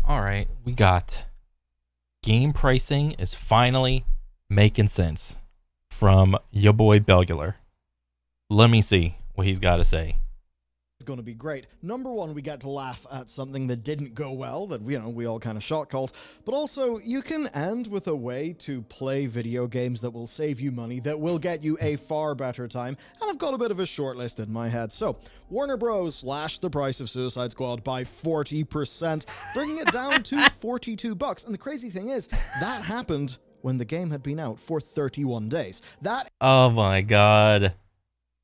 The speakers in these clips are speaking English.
All right, we got game pricing is finally making sense from your boy Belgular. Let me see what he's got to say. It's going to be great. Number one, we get to laugh at something that didn't go well, that, we all kind of shot called. But also, you can end with a way to play video games that will save you money, that will get you a far better time. And I've got a bit of a short list in my head. So, Warner Bros. Slashed the price of Suicide Squad by 40%, bringing it down to $42. And the crazy thing is, that happened when the game had been out for 31 days. Oh my god.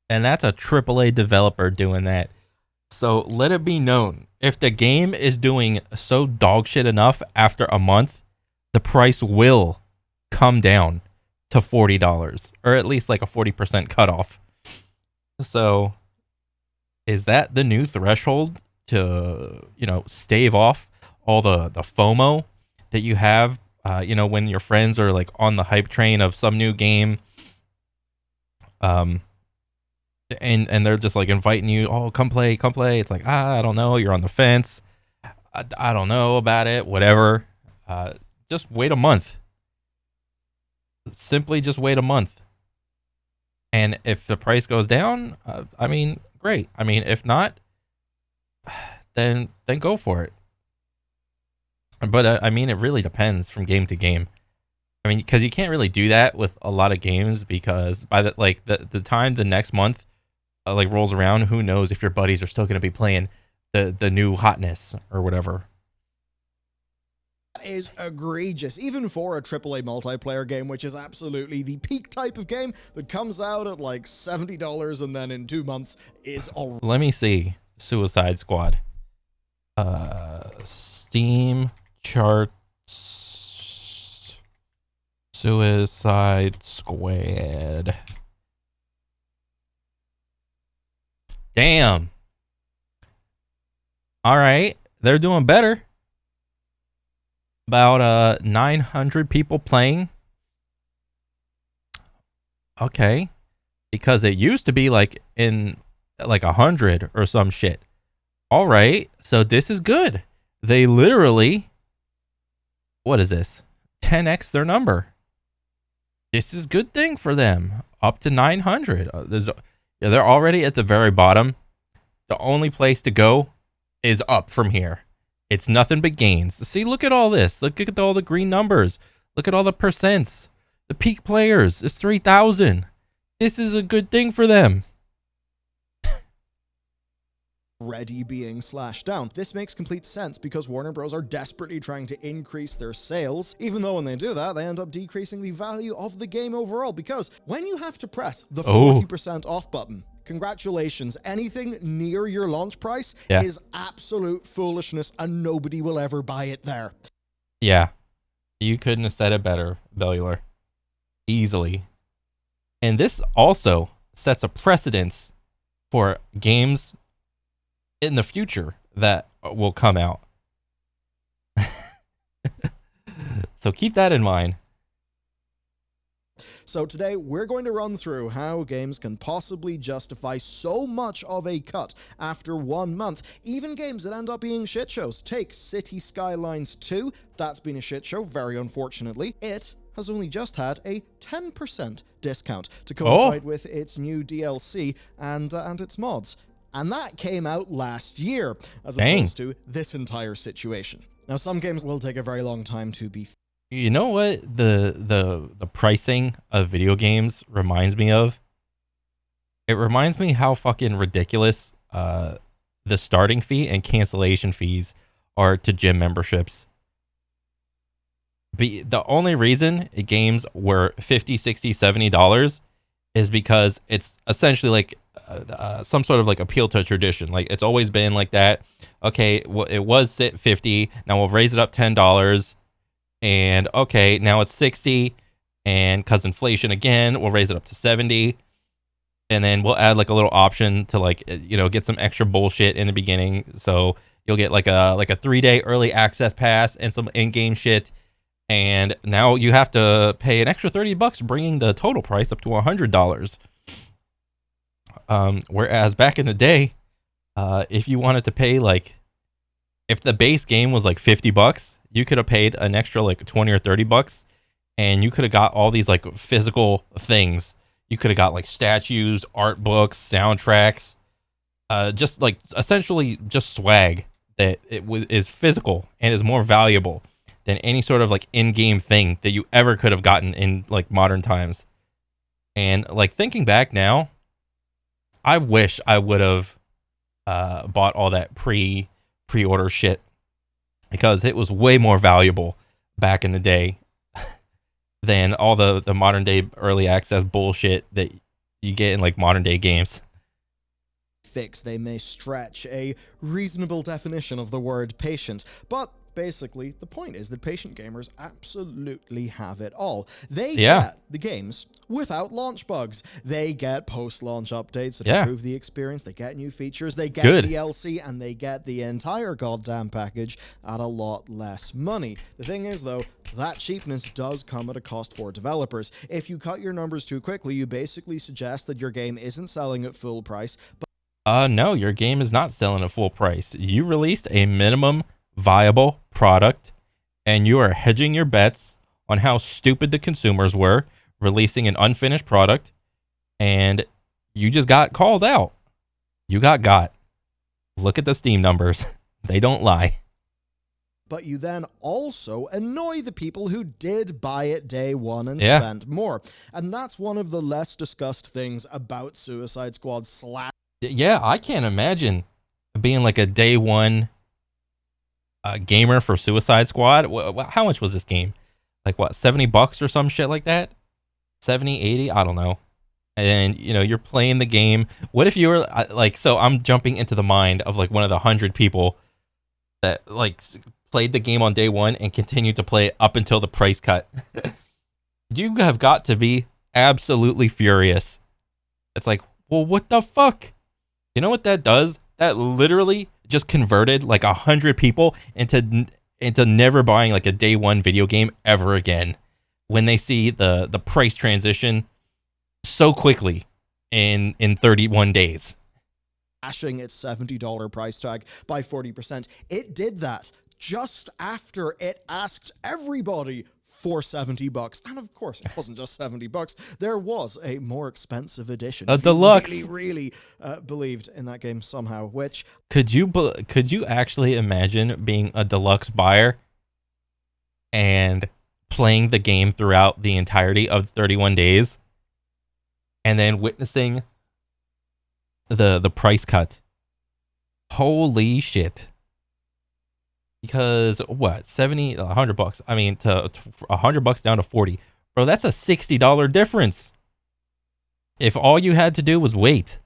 And that's a AAA developer doing that. So let it be known, if the game is doing so dog shit enough after a month, the price will come down to $40, or at least like a 40% cutoff. So is that the new threshold to, stave off all the FOMO that you have, when your friends are like on the hype train of some new game? And they're just like inviting you, oh, come play. It's like, I don't know, you're on the fence. I don't know about it, whatever. Just wait a month. Simply just wait a month. And if the price goes down, great. If not, then go for it. But it really depends from game to game. Because you can't really do that with a lot of games, because by the time the next month rolls around, who knows if your buddies are still going to be playing the new hotness or whatever. Is egregious, even for a AAA multiplayer game, which is absolutely the peak type of game that comes out at like $70 and then in 2 months is all. Let me see. Suicide Squad. Steam charts. Suicide Squad. Damn. All right, they're doing better. About 900 people playing. Okay, because it used to be like in like 100 or some shit. All right, so this is good. They literally, what is this? 10x their number. This is a good thing for them. Up to 900. They're already at the very bottom. The only place to go is up from here. It's nothing but gains. See, look at all this. Look at all the green numbers. Look at all the percents. The peak players is 3,000. This is a good thing for them. Already being slashed down. This makes complete sense because Warner Bros. Are desperately trying to increase their sales, even though when they do that, they end up decreasing the value of the game overall, because when you have to press the 40% off button, congratulations, anything near your launch price is absolute foolishness and nobody will ever buy it there. Yeah, you couldn't have said it better, Bellular. Easily. And this also sets a precedence for games in the future that will come out. So keep that in mind. So today we're going to run through how games can possibly justify so much of a cut after 1 month. Even games that end up being shit shows. Take City Skylines 2. That's been a shit show, very unfortunately. It has only just had a 10% discount to coincide with its new DLC and its mods. And that came out last year, as opposed to this entire situation. Now, some games will take a very long time to be. You know what the pricing of video games reminds me of? It reminds me how fucking ridiculous the starting fee and cancellation fees are to gym memberships. The only reason games were $50, $60, $70 is because it's essentially like some sort of like appeal to tradition. Like it's always been like that. Okay, well, it was $50. Now we'll raise it up $10. And okay, now it's 60. And because inflation again, we'll raise it up to 70. And then we'll add like a little option to like, get some extra bullshit in the beginning. So you'll get like a 3-day early access pass and some in-game shit. And now you have to pay an extra $30, bringing the total price up to $100. Whereas back in the day, if you wanted to pay like if the base game was like $50, you could have paid an extra like 20 or $30, and you could have got all these like physical things. You could have got like statues, art books, soundtracks, just like essentially just swag that is physical and is more valuable than any sort of like in-game thing that you ever could have gotten in like modern times. And like thinking back now, I wish I would have bought all that pre-order shit, because it was way more valuable back in the day than all the modern day early access bullshit that you get in like modern day games. They may stretch a reasonable definition of the word patient, but basically the point is that patient gamers absolutely have it all. They get the games without launch bugs. They get post-launch updates that improve the experience. They get new features. They get DLC, and they get the entire goddamn package at a lot less money. The thing is, though, that cheapness does come at a cost for developers. If you cut your numbers too quickly, you basically suggest that your game isn't selling at full price. No, your game is not selling at full price. You released a minimum viable product, and you are hedging your bets on how stupid the consumers were releasing an unfinished product, and you just got called out. You got. Look at the Steam numbers. They don't lie. But you then also annoy the people who did buy it day one and spent more. And that's one of the less discussed things about Suicide Squad / Yeah, I can't imagine being like a day one gamer for Suicide Squad. How much was this game? Like what, $70 or some shit like that? 70, 80? I don't know. And you know, you're playing the game. What if you were like, so I'm jumping into the mind of like one of the 100 people that like played the game on day one and continued to play it up until the price cut. You have got to be absolutely furious. It's like, well, what the fuck? You know what that does? That literally just converted like 100 people into never buying like a day one video game ever again when they see the price transition so quickly in 31 days. Slashing its $70 price tag by 40%. It did that just after it asked everybody for $70. And of course, it wasn't just $70. There was a more expensive edition. A deluxe. Really believed in that game somehow, which... Could you actually imagine being a deluxe buyer and playing the game throughout the entirety of 31 days and then witnessing the price cut? Holy shit. Because what, $100? I mean, to $100 down to 40, bro. That's a $60 difference. If all you had to do was wait,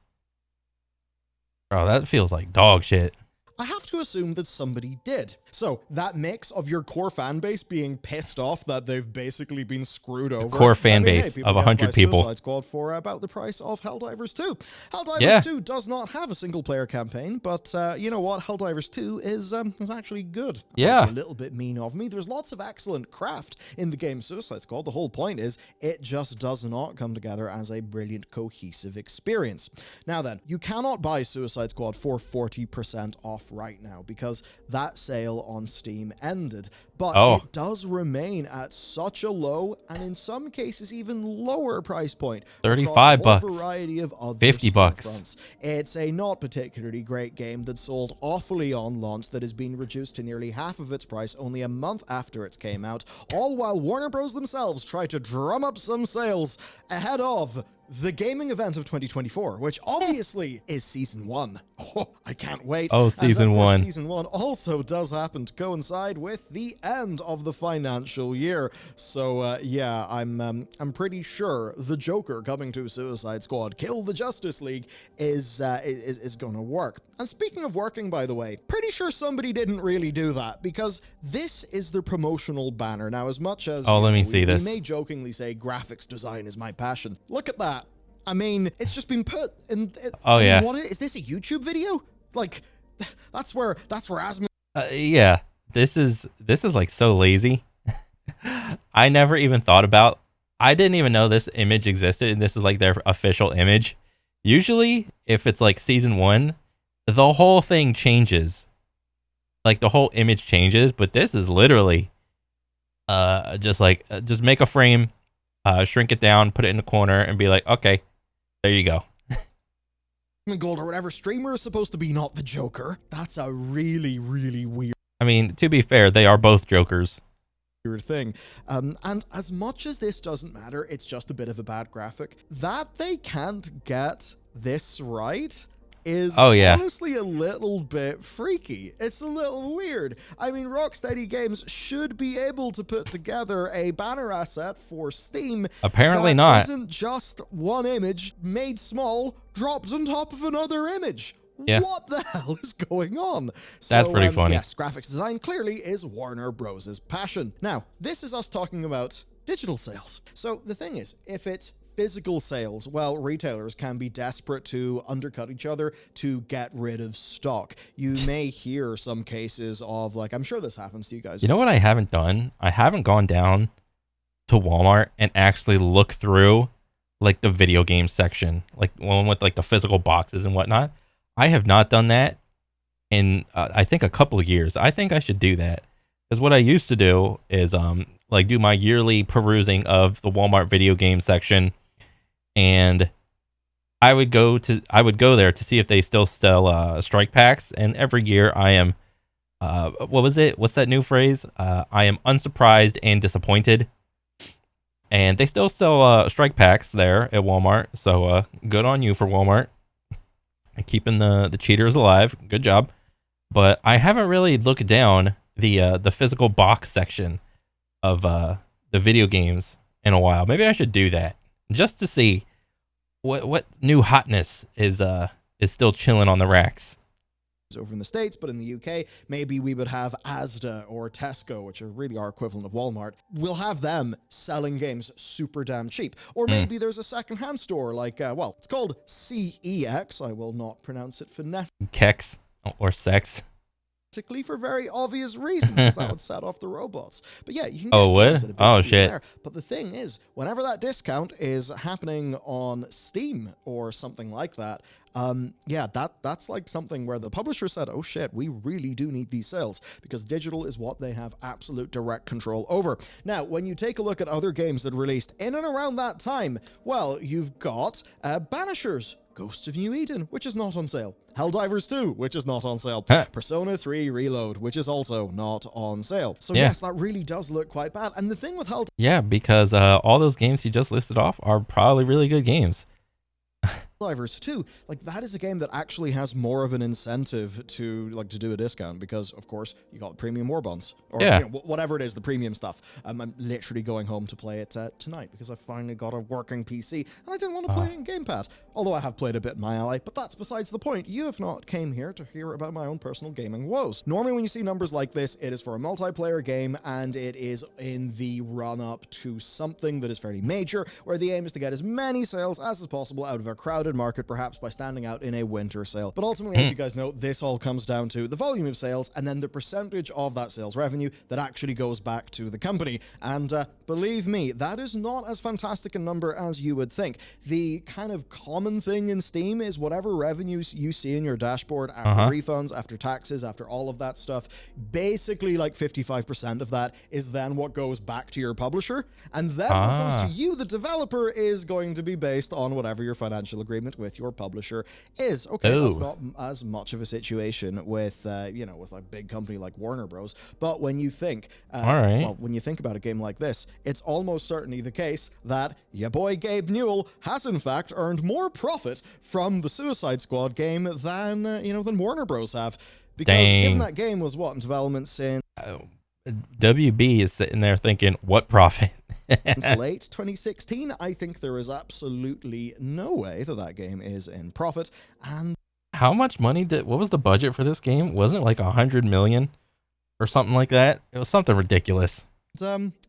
bro, that feels like dog shit. I have to assume that somebody did. So that mix of your core fan base being pissed off that they've basically been screwed over. Core fan base of 100 people. Suicide Squad for about the price of Helldivers 2. Helldivers 2 does not have a single player campaign, but you know what? Helldivers 2 is actually good. Yeah. A little bit mean of me. There's lots of excellent craft in the game Suicide Squad. The whole point is it just does not come together as a brilliant, cohesive experience. Now then, you cannot buy Suicide Squad for 40% off right now because that sale on Steam ended, but it does remain at such a low and in some cases even lower price point. $35, a variety of other $50. fronts. It's a not particularly great game that sold awfully on launch that has been reduced to nearly half of its price only a month after it came out, all while Warner Bros. Themselves try to drum up some sales ahead of the gaming event of 2024, which obviously is Season 1. Oh, I can't wait. Oh, Season 1. Season 1 also does happen to coincide with the end of the financial year. So, yeah, I'm pretty sure the Joker coming to Suicide Squad, Kill the Justice League, is gonna work. And speaking of working, by the way, pretty sure somebody didn't really do that, because this is the promotional banner. Now, as much as let me see this. We may jokingly say graphics design is my passion. Look at that. I mean, it's just been put in. Yeah. What is this, a YouTube video? Like, that's where Asmund. Yeah. This is like so lazy. I never even thought about. I didn't even know this image existed, and this is like their official image. Usually, if it's like Season 1, the whole thing changes. like the whole image changes, but this is literally just make a frame, shrink it down, put it in the corner, and be like, okay, there you go. Gold or whatever streamer is supposed to be not the Joker. That's a really, really weird I mean, to be fair, they are both Jokers. thing. And as much as this doesn't matter, it's just a bit of a bad graphic. That they can't get this right is honestly a little bit freaky. It's a little weird. I mean, Rocksteady Games should be able to put together a banner asset for Steam. Apparently that not. Isn't just one image made small, dropped on top of another image. Yeah. What the hell is going on? That's pretty funny. Yes, graphics design clearly is Warner Bros.' passion. Now, this is us talking about digital sales. So the thing is, if it's physical sales, well, retailers can be desperate to undercut each other to get rid of stock. You may hear some cases of, like, I'm sure this happens to you guys. You know what I haven't done? I haven't gone down to Walmart and actually look through, like, the video game section, like one with, like, the physical boxes and whatnot. I have not done that in, I think, a couple of years. I think I should do that. Because what I used to do is, like, do my yearly perusing of the Walmart video game section, and I would go there to see if they still sell strike packs. And every year I am, what was it? What's that new phrase? I am unsurprised and disappointed. And they still sell strike packs there at Walmart. So good on you for Walmart. Keeping the cheaters alive. Good job. But I haven't really looked down the physical box section of the video games in a while. Maybe I should do that just to see what new hotness is still chilling on the racks. Over in the States, but in the UK, maybe we would have Asda or Tesco, which are really our equivalent of Walmart. We'll have them selling games super damn cheap. Or maybe there's a secondhand store like, well, it's called CEX. I will not pronounce it phonetically. Kex or sex. For very obvious reasons, because that would set off the robots. But yeah, you can get games at a big oh steal shit there. But the thing is, whenever that discount is happening on Steam or something like that, yeah, that's like something where the publisher said, oh shit, we really do need these sales, because digital is what they have absolute direct control over. Now, when you take a look at other games that released in and around that time, well, you've got Banishers, Ghosts of New Eden, which is not on sale. Helldivers 2, which is not on sale. Persona 3 Reload, which is also not on sale. So yes, that really does look quite bad. And the thing with Helldivers... Yeah, because all those games you just listed off are probably really good games. Helldivers 2, like, that is a game that actually has more of an incentive to do a discount, because of course you got premium war bonds, or you know, whatever it is, the premium stuff. I'm literally going home to play it tonight, because I finally got a working PC and I didn't want to play it in gamepad, although I have played a bit in my Ally. But that's besides the point. You have not came here to hear about my own personal gaming woes. Normally when you see numbers like this, it is for a multiplayer game, and it is in the run-up to something that is fairly major, where the aim is to get as many sales as is possible out of a crowded market, perhaps by standing out in a winter sale. But ultimately, as you guys know, this all comes down to the volume of sales and then the percentage of that sales revenue that actually goes back to the company. And believe me, that is not as fantastic a number as you would think. The kind of common thing in Steam is whatever revenues you see in your dashboard after refunds, after taxes, after all of that stuff, basically like 55% of that is then what goes back to your publisher, and then what goes to you, the developer, is going to be based on whatever your financial agreement with your publisher is. Okay, that's not as much of a situation with you know, with a big company like Warner Bros. But when you think well, when you think about a game like this, it's almost certainly the case that your boy Gabe Newell has in fact earned more profit from the Suicide Squad game than you know, than Warner Bros. Have, because given that game was what in development since WB is sitting there thinking, what profit? since late 2016, I think there is absolutely no way that that game is in profit. And how much money what was the budget for this game? Wasn't it like 100 million or something like that? It was something ridiculous.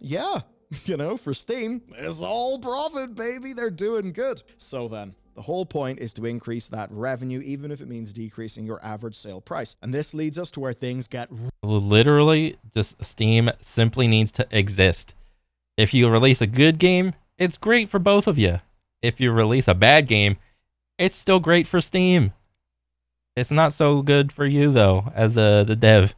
Yeah, you know, for Steam, it's all profit, baby. They're doing good. So then, the whole point is to increase that revenue, even if it means decreasing your average sale price. And this leads us to where things get literally just Steam simply needs to exist. If you release a good game, it's great for both of you. If you release a bad game, it's still great for Steam. It's not so good for you though, as the dev.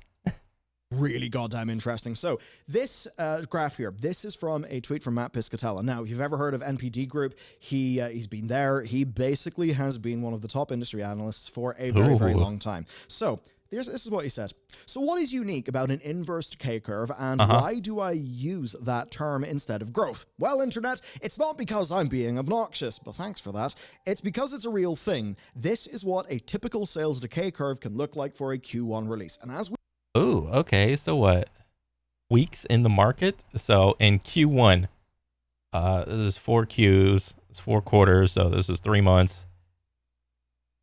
really goddamn interesting. So this graph here, this is from a tweet from Matt Piscatella. Now, if you've ever heard of NPD Group, he's been there. He basically has been one of the top industry analysts for a very, very long time. So this is what he said. So what is unique about an inverse decay curve, and why do I use that term instead of growth? Well, internet, it's not because I'm being obnoxious, but thanks for that. It's because it's a real thing. This is what a typical sales decay curve can look like for a Q1 release. And as we Oh, okay. So what? Weeks in the market. So in Q1, this is 4 Qs. It's 4 quarters. So this is 3 months.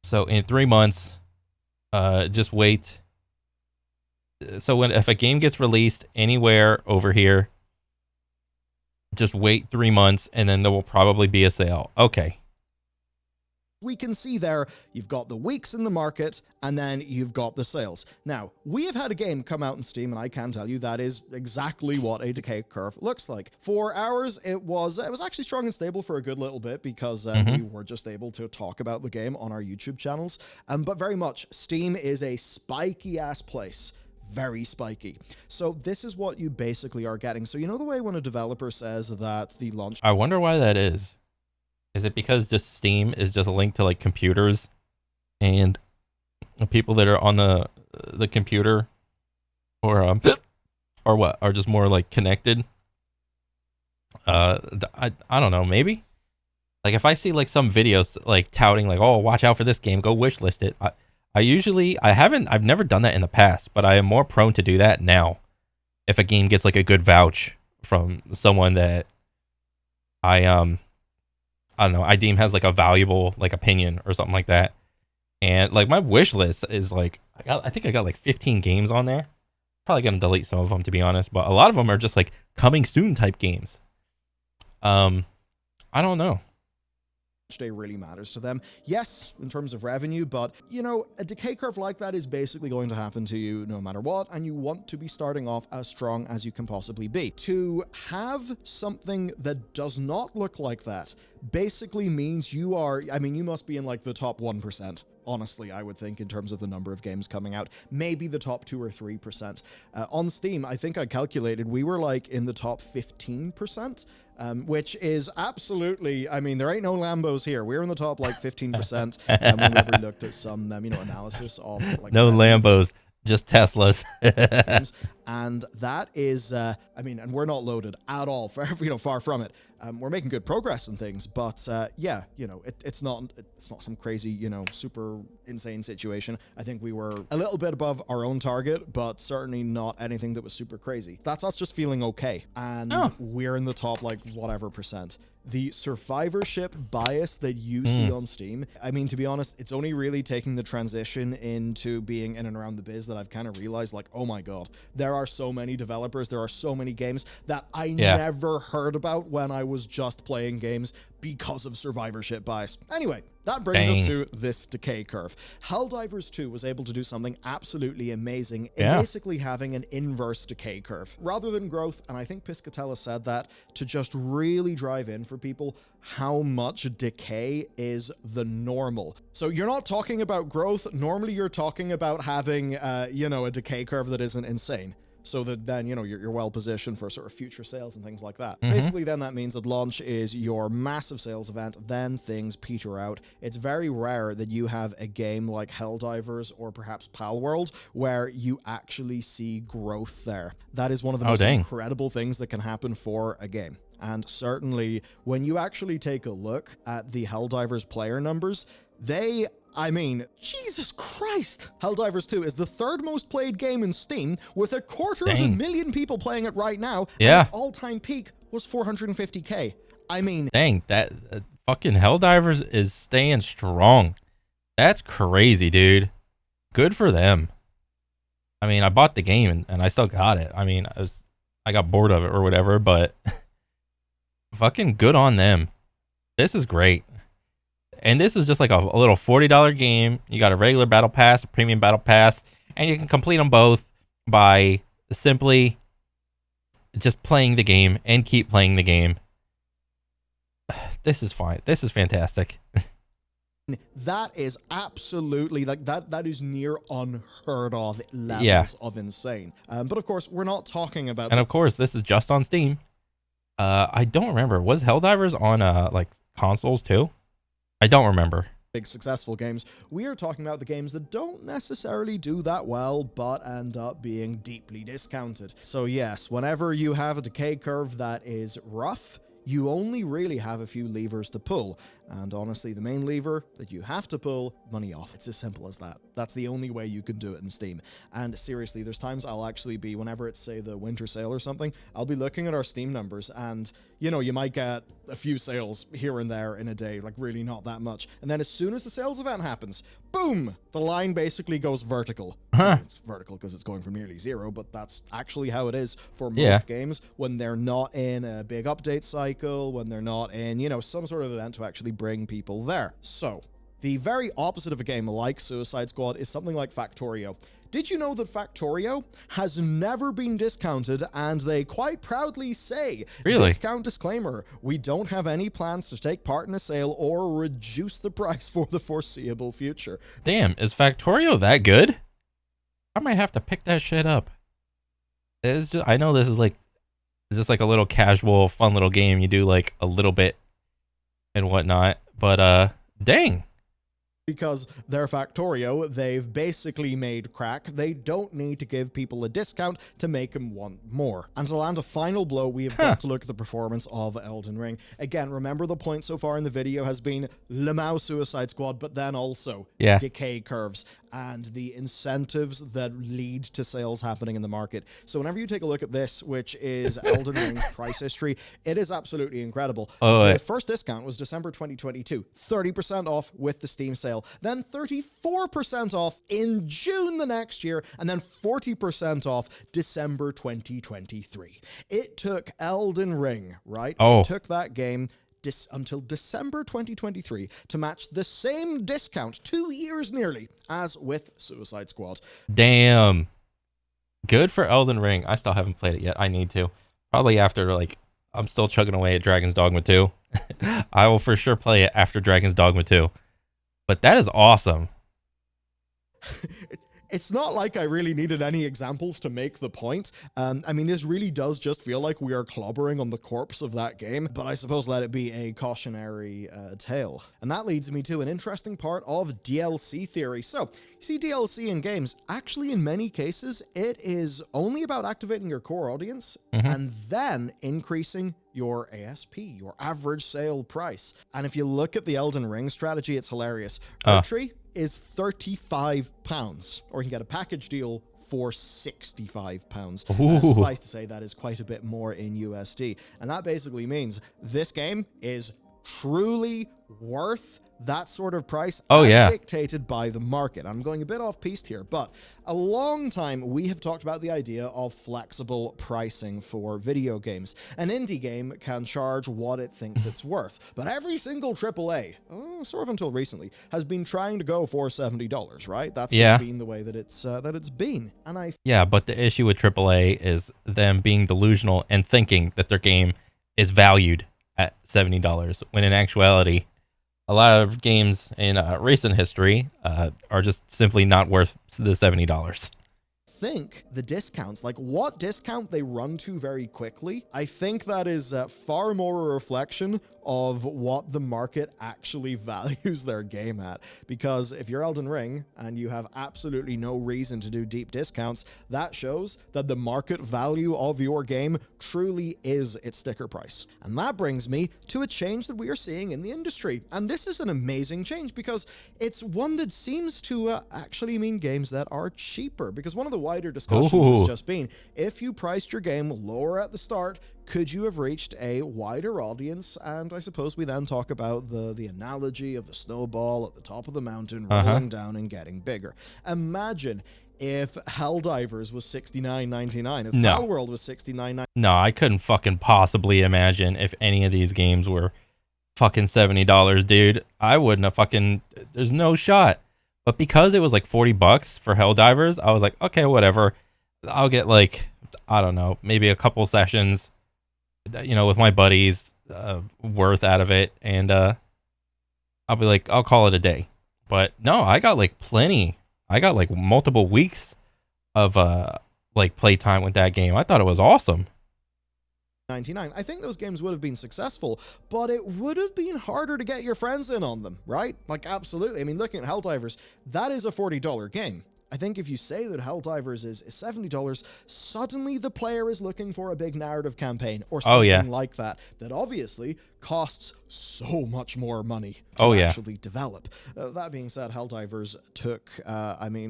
So in 3 months, just wait. So if a game gets released anywhere over here, just wait 3 months, and then there will probably be a sale. Okay. we can see there, you've got the weeks in the market, and then you've got the sales. Now, we have had a game come out in Steam, and I can tell you that is exactly what a decay curve looks like. For ours, it was actually strong and stable for a good little bit, because we were just able to talk about the game on our YouTube channels. But very much, Steam is a spiky-ass place. Very spiky. So this is what you basically are getting. So you know the way when a developer says that the launch... I wonder why that is. Is it because just Steam is just linked to like computers, and the people that are on the computer, or what, are just more like connected? I don't know, maybe. Like if I see like some videos like touting like, oh, watch out for this game, go wishlist it. I've never done that in the past, but I am more prone to do that now. If a game gets like a good vouch from someone that I don't know, I deem has like a valuable like opinion or something like that. And like my wish list is like, I think I got like 15 games on there. Probably gonna delete some of them, to be honest, but a lot of them are just like coming soon type games. I don't know. Day really matters to them. Yes, in terms of revenue, but you know, a decay curve like that is basically going to happen to you no matter what, and you want to be starting off as strong as you can possibly be. To have something that does not look like that basically means you must be in like the top 1%. Honestly, I would think, in terms of the number of games coming out, maybe the top 2 or 3%. On Steam, I think I calculated we were like in the top 15%, which is absolutely, I mean, there ain't no Lambos here. We're in the top like 15%. Whenever we looked at some, analysis of like no Lambos, just Teslas. And that is, and we're not loaded at all, far from it. We're making good progress and things, but yeah, it's not some crazy, super insane situation. I think we were a little bit above our own target, but certainly not anything that was super crazy. That's us just feeling okay, and we're in the top like whatever percent. The survivorship bias that you see on Steam, I mean, to be honest, it's only really taking the transition into being in and around the biz that I've kind of realized, like, oh my god, there are so many developers, there are so many games that I never heard about when I was just playing games because of survivorship bias. Anyway, that brings us to this decay curve. Helldivers 2 was able to do something absolutely amazing in basically having an inverse decay curve rather than growth, and I think Piscatella said that to just really drive in for people how much decay is the normal. So you're not talking about growth. Normally you're talking about having, a decay curve that isn't insane. So that then, you're well positioned for sort of future sales and things like that. Basically, then that means that launch is your massive sales event, then things peter out. It's very rare that you have a game like Helldivers or perhaps Palworld where you actually see growth there. That is one of the most incredible things that can happen for a game. And certainly, when you actually take a look at the Helldivers player numbers, Jesus Christ! Helldivers 2 is the third most played game in Steam, with 250,000 people playing it right now, and its all-time peak was 450k. Dang, that fucking Helldivers is staying strong. That's crazy, dude. Good for them. I mean, I bought the game, and I still got it. I mean, I got bored of it or whatever, but fucking good on them. This is great. And this is just like a little $40 game. You got a regular battle pass, a premium battle pass, and you can complete them both by simply just playing the game and keep playing the game. This is fine. This is fantastic. That is absolutely like that is near unheard of levels Yeah. of insane. But of course, we're not talking about And of course, this is just on Steam. I don't remember. Was Helldivers on like consoles too? I don't remember. big successful games. We are talking about the games that don't necessarily do that well, but end up being deeply discounted. So yes, whenever you have a decay curve that is rough, you only really have a few levers to pull. And honestly, the main lever that you have to pull, money off. It's as simple as that. That's the only way you can do it in Steam. And seriously, there's times I'll actually be, whenever it's, say, the winter sale or something, I'll be looking at our Steam numbers and, you know, you might get a few sales here and there in a day, like really not that much. And then as soon as the sales event happens, boom, the line basically goes vertical. It's vertical because it's going from nearly zero, but that's actually how it is for most games when they're not in a big update cycle, when they're not in, you know, some sort of event to actually bring people there. So, the very opposite of a game like Suicide Squad is something like Factorio. Did you know that Factorio has never been discounted, and they quite proudly say, really? Discount disclaimer, we don't have any plans to take part in a sale or reduce the price for the foreseeable future. Damn, is Factorio that good? I might have to pick that shit up. It's just, I know this is like just like a little casual, fun little game. You do like a little bit and whatnot, but dang. Because they're Factorio, they've basically made crack. They don't need to give people a discount to make them want more. And to land a final blow, we have got to look at the performance of Elden Ring. Again, remember the point so far in the video has been Lemao Suicide Squad, but then also decay curves and the incentives that lead to sales happening in the market. So whenever you take a look at this, which is Elden Ring's price history, it is absolutely incredible. The first discount was December 2022, 30% off with the Steam sale, then 34% off in June the next year, and then 40% off December 2023. It took Elden Ring, right? It took that game until December 2023 to match the same discount, 2 years nearly, as with Suicide Squad. Damn. Good for Elden Ring. I still haven't played it yet. I need to. Probably after, like, I'm still chugging away at Dragon's Dogma 2. I will for sure play it after Dragon's Dogma 2. But that is awesome. It's not like I really needed any examples to make the point. I mean, this really does just feel like we are clobbering on the corpse of that game, but I suppose let it be a cautionary tale. And that leads me to an interesting part of DLC theory. So, you see, DLC in games, actually in many cases, it is only about activating your core audience and then increasing your ASP, your average sale price. And if you look at the Elden Ring strategy, it's hilarious. Entry is £35, or you can get a package deal for £65. Suffice to say, that is quite a bit more in USD. And that basically means this game is truly worth that sort of price as dictated by the market. I'm going a bit off piste here, but a long time we have talked about the idea of flexible pricing for video games. An indie game can charge what it thinks it's worth, but every single AAA, sort of until recently, has been trying to go for $70, right? That's just been the way that it's been. And but the issue with AAA is them being delusional and thinking that their game is valued at $70, when in actuality, a lot of games in recent history are just simply not worth the $70. Think the discounts, like what discount they run to very quickly, I think that is far more a reflection of what the market actually values their game at. Because if you're Elden Ring and you have absolutely no reason to do deep discounts, that shows that the market value of your game truly is its sticker price. And that brings me to a change that we are seeing in the industry. And this is an amazing change because it's one that seems to actually mean games that are cheaper. Because one of the wider discussions has just been, if you priced your game lower at the start, could you have reached a wider audience? And I suppose we then talk about the analogy of the snowball at the top of the mountain rolling down and getting bigger. Imagine if Helldivers was $69.99, if Palworld was $69.99. No, I couldn't fucking possibly imagine if any of these games were fucking $70, dude. I wouldn't have fucking, there's no shot. But because it was like $40 for Helldivers, I was like, okay, whatever. I'll get like, I don't know, maybe a couple sessions, you know, with my buddies, worth out of it. And I'll be like, I'll call it a day. But no, I got like plenty. I got like multiple weeks of like playtime with that game. I thought it was awesome. 99. I think those games would have been successful, but it would have been harder to get your friends in on them, right? Like, absolutely. I mean, looking at Helldivers, that is a $40 game. I think if you say that Helldivers is $70, suddenly the player is looking for a big narrative campaign or something like that, that obviously costs so much more money to actually develop. That being said, Helldivers took,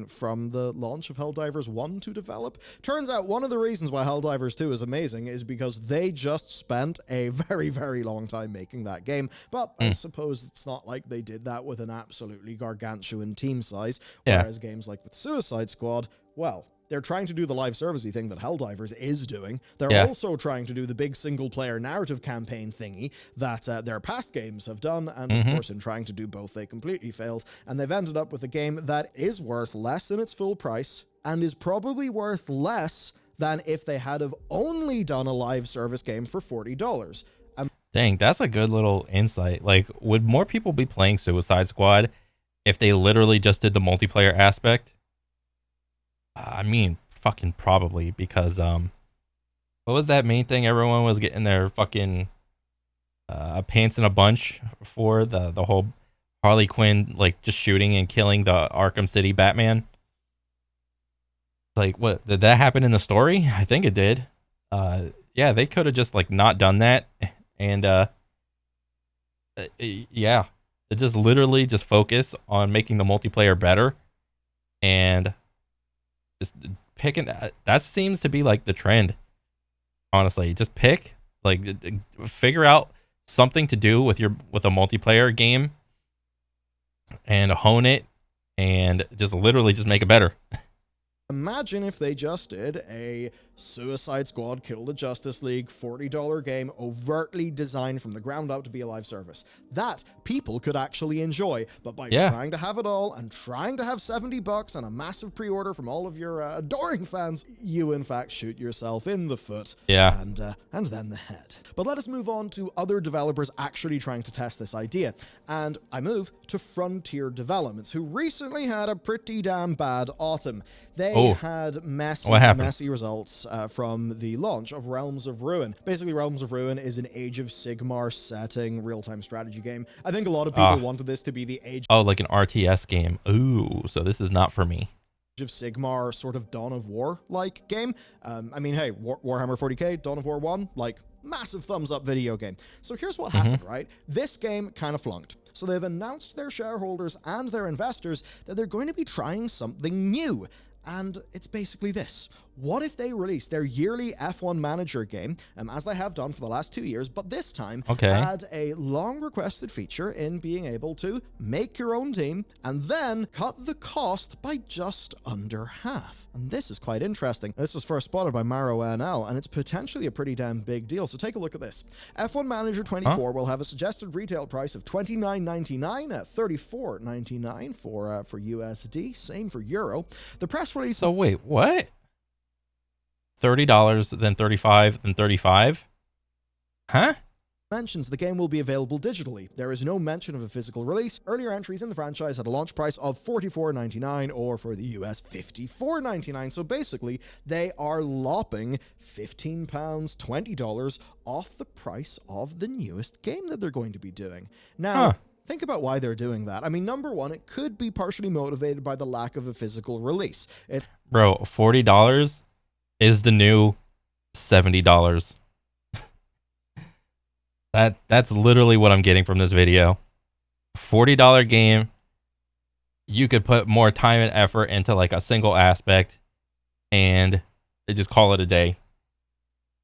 from the launch of Helldivers 1 to develop. Turns out one of the reasons why Helldivers 2 is amazing is because they just spent a very, very long time making that game. But I suppose it's not like they did that with an absolutely gargantuan team size, whereas games like with Suicide Squad, well, they're trying to do the live servicey thing that Helldivers is doing. They're also trying to do the big single-player narrative campaign thingy that their past games have done, and of course, in trying to do both, they completely failed, and they've ended up with a game that is worth less than its full price, and is probably worth less than if they had have only done a live service game for $40. Dang, that's a good little insight. Like, would more people be playing Suicide Squad if they literally just did the multiplayer aspect? I mean, fucking probably, because what was that main thing everyone was getting their fucking pants in a bunch for, the whole Harley Quinn like just shooting and killing the Arkham City Batman? Like, what, did that happen in the story? I think it did. Yeah, they could have just like not done that, and yeah, just literally just focus on making the multiplayer better, and just picking that seems to be like the trend. Honestly, just pick, like, figure out something to do with a multiplayer game and hone it, and just literally just make it better. Imagine if they just did a Suicide Squad Kill the Justice League $40 game overtly designed from the ground up to be a live service. That people could actually enjoy, but by trying to have it all and trying to have $70 and a massive pre-order from all of your adoring fans, you in fact shoot yourself in the foot and then the head. But let us move on to other developers actually trying to test this idea, and I move to Frontier Developments, who recently had a pretty damn bad autumn. They had messy results from the launch of Realms of Ruin. Basically, Realms of Ruin is an Age of Sigmar setting real-time strategy game. I think a lot of people wanted this to be the Age like an RTS game. Ooh, so this is not for me. of Sigmar sort of Dawn of War like game. I mean, hey, Warhammer 40k, Dawn of War 1, like, massive thumbs up video game. So here's what happened, right? This game kind of flunked. So they've announced their shareholders and their investors that they're going to be trying something new. And it's basically this. What if they release their yearly F1 Manager game, as they have done for the last 2 years, but this time add a long-requested feature in being able to make your own team and then cut the cost by just under half. And this is quite interesting. This was first spotted by Maro NL, and it's potentially a pretty damn big deal. So take a look at this. F1 Manager 24 will have a suggested retail price of $29.99 at $34.99 for USD. Same for Euro. The press release... So wait, what? $30, then $35, then $35? Huh? Mentions the game will be available digitally. There is no mention of a physical release. Earlier entries in the franchise had a launch price of $44.99, or for the US, $54.99. So basically, they are lopping £15, $20 off the price of the newest game that they're going to be doing. Now, think about why they're doing that. I mean, number one, it could be partially motivated by the lack of a physical release. Bro, $40 is the new $70. That's literally what I'm getting from this video. $40 game. You could put more time and effort into like a single aspect and just call it a day.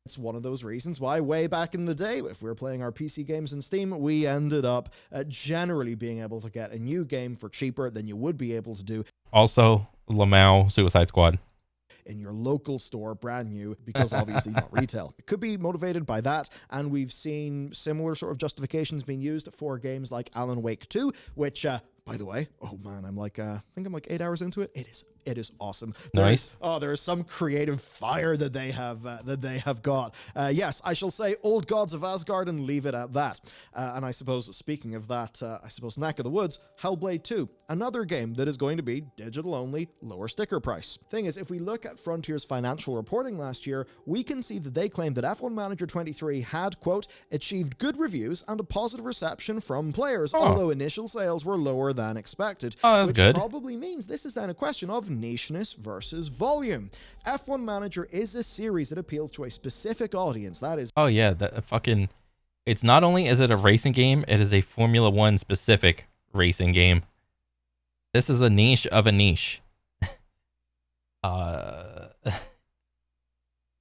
It's one of those reasons why way back in the day, if we were playing our PC games in Steam, we ended up generally being able to get a new game for cheaper than you would be able to do. Also, Lamau Suicide Squad. In your local store, brand new, because obviously not retail. It could be motivated by that, and we've seen similar sort of justifications being used for games like Alan Wake 2, which by the way. Oh man, I'm like, I think I'm like 8 hours into it. It is awesome. Nice. There is some creative fire that they have got. Yes, I shall say Old Gods of Asgard and leave it at that. And I suppose, speaking of that, neck of the woods, Hellblade 2, another game that is going to be digital only, lower sticker price. Thing is, if we look at Frontier's financial reporting last year, we can see that they claimed that F1 Manager 23 had, quote, achieved good reviews and a positive reception from players, although initial sales were lower than expected. Oh, that's which good. Probably means this is then a question of nicheness versus volume. F1 Manager is a series that appeals to a specific audience. That is, Oh yeah, that fucking. It's not only is it a racing game, it is a Formula One specific racing game. This is a niche of a niche.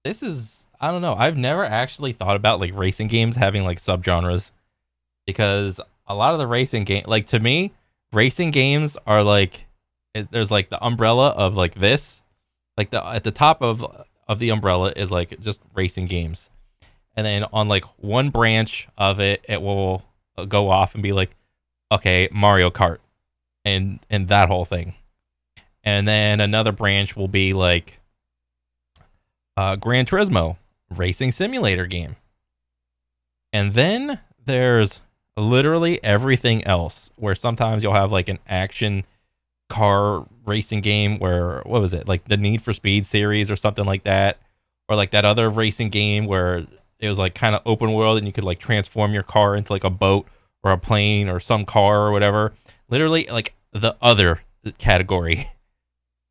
This is, I don't know. I've never actually thought about like racing games having like subgenres, because a lot of the racing game, like to me, racing games are like, there's like the umbrella of like this, like the at the top of the umbrella is like just racing games, and then on like one branch of it, it will go off and be like, okay, Mario Kart, and that whole thing, and then another branch will be like Gran Turismo, racing simulator game, and then there's literally everything else, where sometimes you'll have like an action car racing game where, what was it, like the Need for Speed series or something like that, or like that other racing game where it was like kind of open world and you could like transform your car into like a boat or a plane or some car or whatever. Literally like the other category.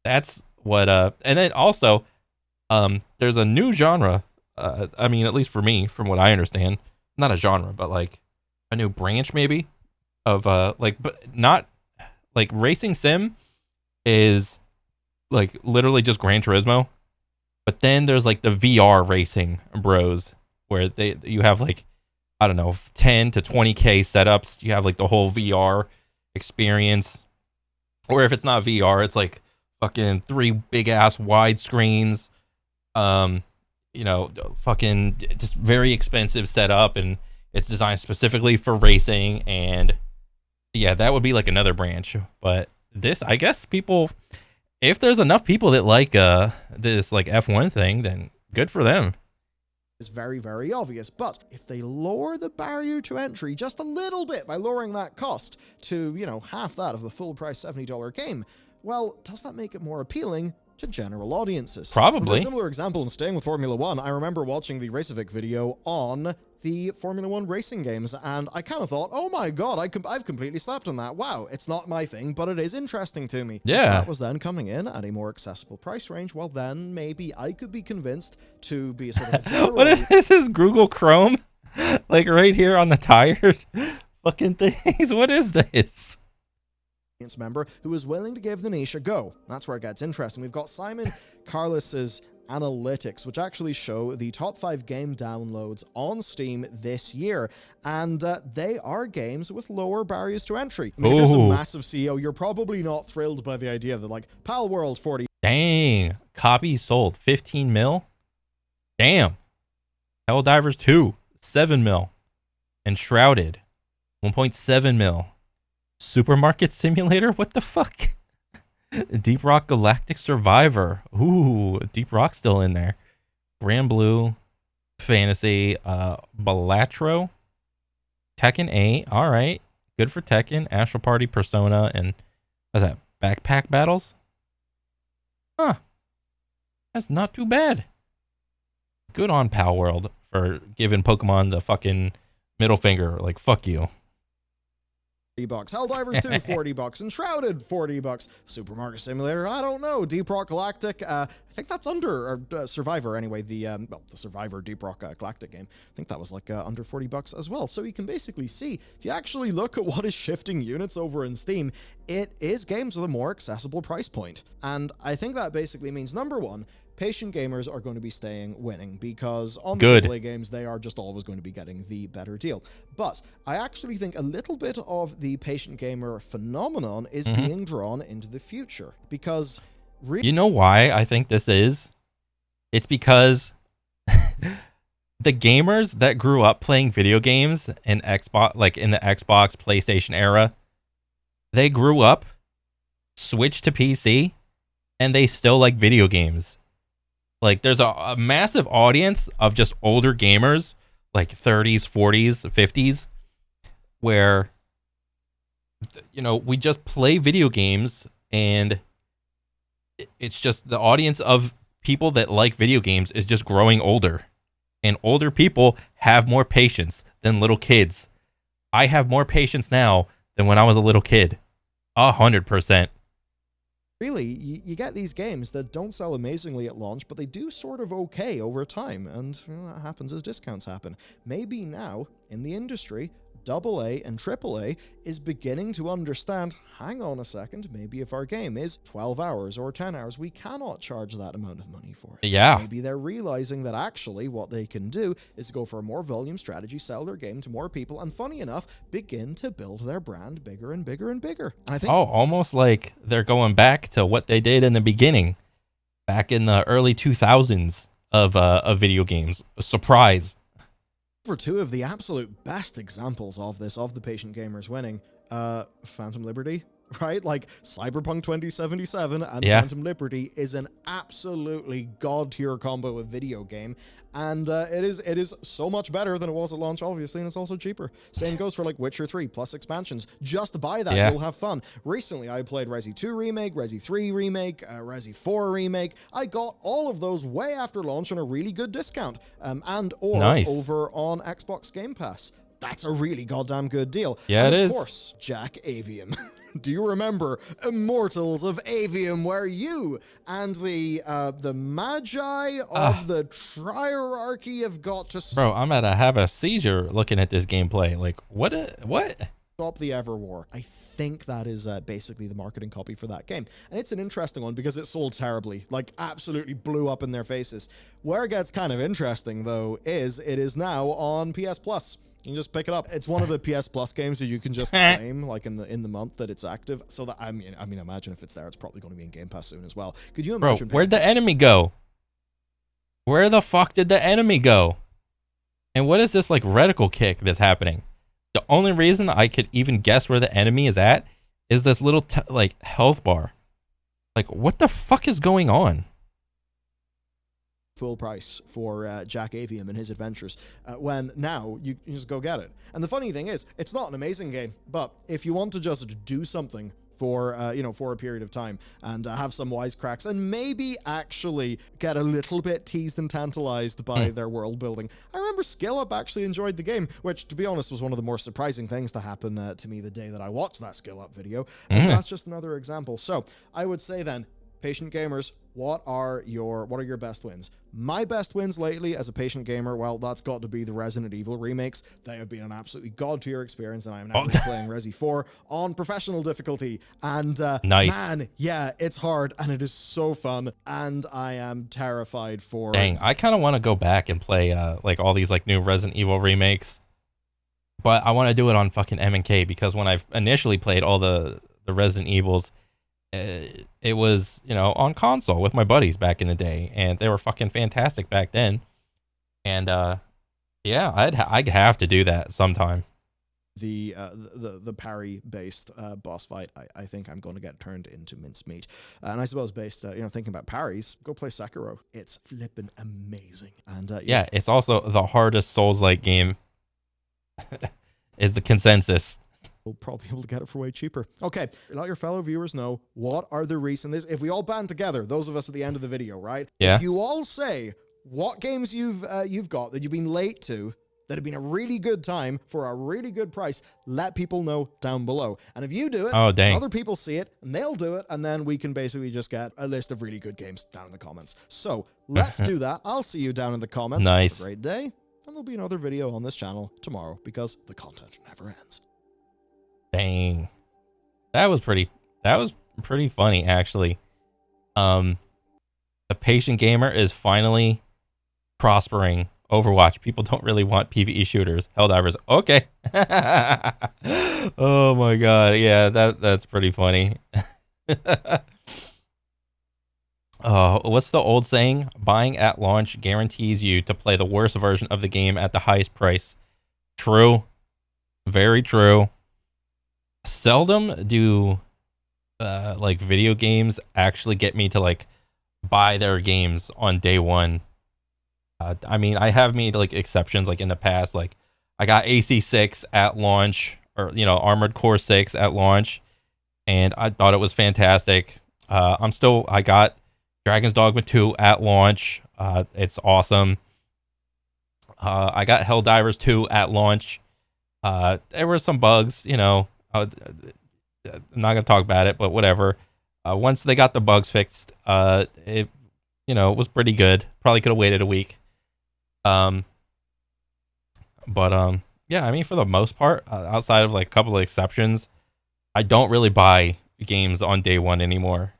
That's what and then also there's a new genre, I mean, at least for me, from what I understand, not a genre but like a new branch maybe of like, but not like racing sim is like literally just Gran Turismo, but then there's like the VR racing bros where you have like, I don't know, 10 to 20k setups. You have like the whole VR experience, or if it's not VR, it's like fucking 3 big ass wide screens, you know, fucking just very expensive setup, and it's designed specifically for racing. And yeah, that would be like another branch. But this, I guess people, if there's enough people that like this like F1 thing, then good for them. is very, very obvious. But if they lower the barrier to entry just a little bit by lowering that cost to, you know, half that of a full price $70 game, well, does that make it more appealing to general audiences? Probably. For a similar example, in staying with Formula One, I remember watching the Racevic video on the Formula One racing games, and I kind of thought, oh my god, I've completely slept on that. Wow, it's not my thing, but it is interesting to me. Yeah. If that was then coming in at a more accessible price range, well then maybe I could be convinced to be sort of a general... What is this? Is Google Chrome? Like right here on the tires? Fucking things. What is this? member who is willing to give the niche a go. That's where it gets interesting. We've got Simon Carlos's analytics, which actually show the top 5 game downloads on Steam this year, and they are games with lower barriers to entry. I mean, if you're some massive CEO, you're probably not thrilled by the idea that like Pal World 40. Dang, copies sold 15 mil. Damn. Helldivers 2 7 mil, and Shrouded 1.7 mil. Supermarket Simulator? What the fuck? Deep Rock Galactic Survivor. Ooh, Deep Rock's still in there. Grand Blue Fantasy, Balatro, Tekken 8. All right. Good for Tekken. Astral Party, Persona, and what's that? Backpack Battles? Huh. That's not too bad. Good on Pal World for giving Pokemon the fucking middle finger. Like, fuck you. $40. Helldivers 2, $40. And Shrouded, $40. Supermarket Simulator, I don't know. Deep Rock Galactic, I think that's under Survivor anyway. The Survivor Deep Rock Galactic game. I think that was like under $40 as well. So you can basically see, if you actually look at what is shifting units over in Steam, it is games with a more accessible price point. And I think that basically means, number one, patient gamers are going to be staying winning, because on the AAA games, they are just always going to be getting the better deal. But I actually think a little bit of the patient gamer phenomenon is being drawn into the future, because... You know why I think this is? It's because the gamers that grew up playing video games in Xbox, like in the Xbox, PlayStation era, They grew up, switched to PC, and they still like video games. Like there's a massive audience of just older gamers, like 30s, 40s, 50s, where we just play video games, and it's just the audience of people that like video games is just growing older. And older people have more patience than little kids. I have more patience now than when I was a little kid. 100%. Really, you get these games that don't sell amazingly at launch, but they do sort of okay over time, and that happens as discounts happen. Maybe now, in the industry, AA and AAA is beginning to understand, hang on a second, maybe if our game is 12 hours or 10 hours, we cannot charge that amount of money for it. Yeah. Maybe they're realizing that actually what they can do is go for a more volume strategy, sell their game to more people, and funny enough, begin to build their brand bigger and bigger and bigger. And I think almost like they're going back to what they did in the beginning, back in the early 2000s of video games. A surprise. For two of the absolute best examples of this, of the patient gamers winning, Phantom Liberty, right? Like, Cyberpunk 2077 and Phantom Liberty is an absolutely god-tier combo of video game, and it is so much better than it was at launch, obviously, and it's also cheaper. Same goes for, like, Witcher 3 plus expansions. Just buy that, you'll have fun. Recently, I played Resi 2 Remake, Resi 3 Remake, Resi 4 Remake. I got all of those way after launch on a really good discount, or over on Xbox Game Pass. That's a really goddamn good deal. Yeah, and it is. Of course, Jack Avium. Do you remember Immortals of Avium, where you and the Magi of the Triarchy have got to Bro, I'm gonna have a seizure looking at this gameplay. Like, what? Stop the Everwar. I think that is basically the marketing copy for that game. And it's an interesting one because it sold terribly, like absolutely blew up in their faces. Where it gets kind of interesting, though, is it is now on PS Plus. You can just pick it up. It's one of the PS Plus games that you can just claim, like in the month that it's active. So that I mean, imagine if it's there, it's probably going to be in Game Pass soon as well. Could you imagine? Bro, where'd the enemy go? Where the fuck did the enemy go? And what is this like reticle kick that's happening? The only reason I could even guess where the enemy is at is this little like health bar. Like, what the fuck is going on? Full price for Jack Avium and his adventures, when now you just go get it. And the funny thing is, it's not an amazing game, but if you want to just do something for for a period of time and have some wisecracks and maybe actually get a little bit teased and tantalized by their world building. I remember SkillUp actually enjoyed the game, which to be honest was one of the more surprising things to happen to me the day that I watched that SkillUp video. And that's just another example. So I would say then, patient gamers, what are your best wins? My best wins lately as a patient gamer, well, that's got to be the Resident Evil remakes. They have been an absolutely god-tier experience, and I am now playing Resi 4 on professional difficulty. And nice. Man, yeah, it's hard, and it is so fun, and I am terrified for... Dang, I kind of want to go back and play like all these like new Resident Evil remakes, but I want to do it on fucking M&K, because when I initially played all the Resident Evils, it was, on console with my buddies back in the day, and they were fucking fantastic back then. And yeah, I'd have to do that sometime. The parry-based boss fight, I think I'm going to get turned into mincemeat. And I suppose based, thinking about parries, go play Sekiro. It's flippin' amazing. And yeah, it's also the hardest Souls-like game. Is the consensus. We'll probably be able to get it for way cheaper. Okay, let your fellow viewers know what are the reasons. If we all band together, those of us at the end of the video, right? Yeah. If you all say what games you've got that you've been late to, that have been a really good time for a really good price, let people know down below. And if you do it, other people see it, and they'll do it, and then we can basically just get a list of really good games down in the comments. So let's do that. I'll see you down in the comments. Nice. Have a great day, and there'll be another video on this channel tomorrow because the content never ends. Dang, that was pretty funny, actually. The patient gamer is finally prospering. Overwatch. People don't really want PvE shooters. Helldivers. Okay. Oh my god. Yeah, that's pretty funny. Oh, what's the old saying? Buying at launch guarantees you to play the worst version of the game at the highest price. True. Very true. seldom do like video games actually get me to like buy their games on day one. I mean, I have made like exceptions like in the past. Like I got AC6 at launch, or Armored Core 6 at launch, and I thought it was fantastic. I got Dragon's Dogma 2 at launch. It's awesome. I got Helldivers 2 at launch. There were some bugs, I'm not gonna talk about it, but whatever. Once they got the bugs fixed, it it was pretty good. Probably could have waited a week. Um, but yeah, I mean, for the most part, outside of like a couple of exceptions, I don't really buy games on day one anymore.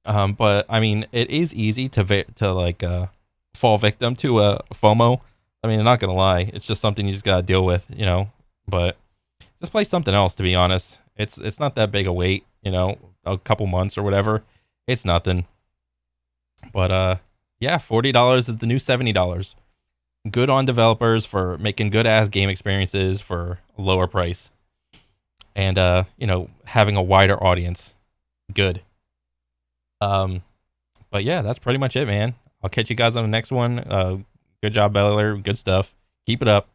But I mean, it is easy to like fall victim to a FOMO. I mean, I'm not gonna lie, it's just something you just gotta deal with, But just play something else. To be honest, it's not that big a wait, a couple months or whatever. It's nothing. But yeah, $40 is the new $70. Good on developers for making good ass game experiences for a lower price, and having a wider audience. Good. Um, but yeah, that's pretty much it, man. I'll catch you guys on the next one. Good job, Beller. Good stuff. Keep it up.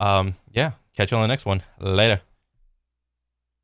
Yeah, catch you on the next one. Later.